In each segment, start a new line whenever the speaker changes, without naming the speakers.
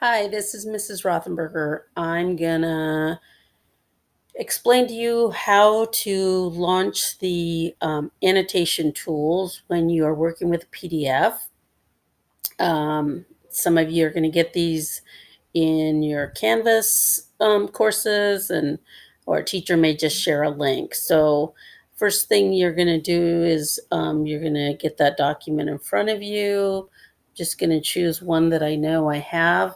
Hi, this is Mrs. Rothenberger. I'm gonna explain to you how to launch the annotation tools when you are working with a PDF. Some of you are going to get these in your Canvas courses, or a teacher may just share a link. So, first thing you're going to do is you're going to get that document in front of you. Just going to choose one that I know I have.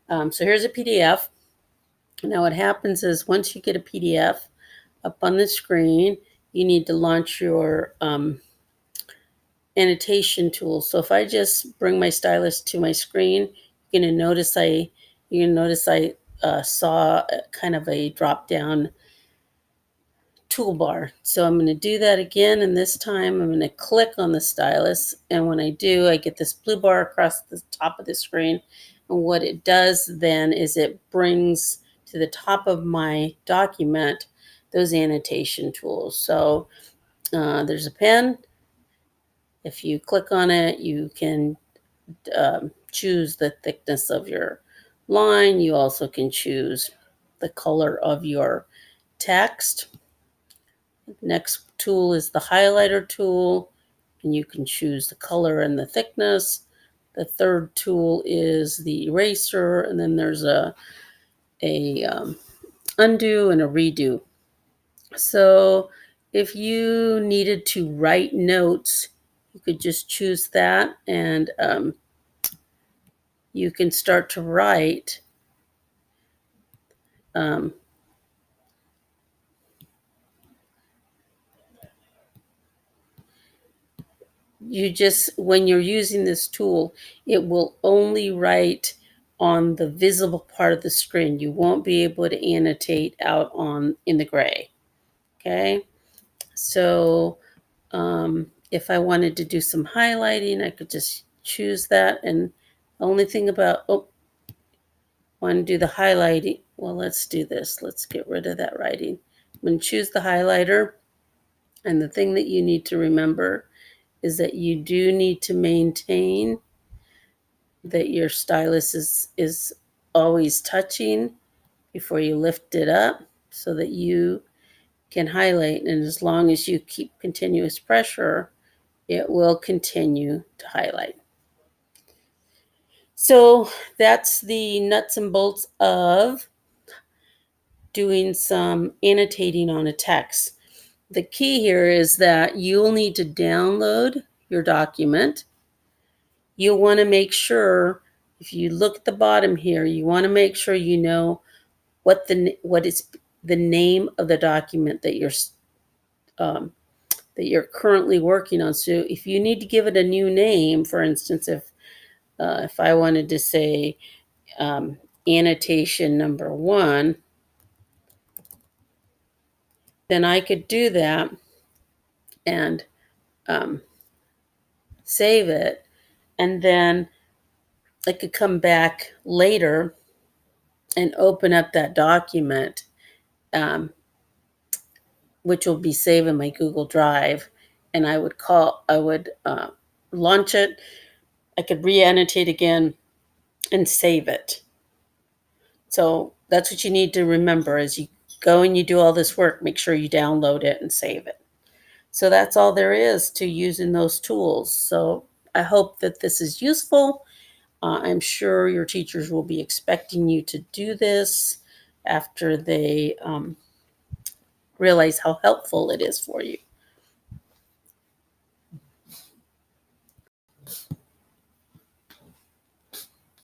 So here's a PDF. Now what happens is once you get a PDF up on the screen, you need to launch your annotation tool. So if I just bring my stylus to my screen, you're gonna notice I saw kind of a drop down toolbar. So I'm going to do that again, and this time I'm going to click on the stylus, and when I do, I get this blue bar across the top of the screen. And what it does then is it brings to the top of my document those annotation tools. So there's a pen. If you click on it, you can choose the thickness of your line. You also can choose the color of your text. Next tool is the highlighter tool, and you can choose the color and the thickness. The third tool is the eraser, and then there's a undo and a redo. So if you needed to write notes, you could just choose that, and you can start to write. Um, when you're using this tool, it will only write on the visible part of the screen. You won't be able to annotate out in the gray. Okay, so if I wanted to do some highlighting, I could just choose that. And the only thing about want to do the highlighting, well, let's do this. Let's get rid of that writing. I'm going to choose the highlighter, and the thing that you need to remember is that you do need to maintain that your stylus is always touching before you lift it up so that you can highlight. And as long as you keep continuous pressure, it will continue to highlight. So that's the nuts and bolts of doing some annotating on a text. The key here is that you'll need to download your document. You'll want to make sure, if you look at the bottom here, you want to make sure you know what is the name of the document um, that you're currently working on. So if you need to give it a new name, for instance, if I wanted to say annotation number 1, then I could do that and save it, and then I could come back later and open up that document, which will be saved in my Google Drive, and I would launch it. I could re-annotate again and save it. So that's what you need to remember as you go and you do all this work. Make sure you download it and save it. So that's all there is to using those tools. So I hope that this is useful. I'm sure your teachers will be expecting you to do this after they realize how helpful it is for you.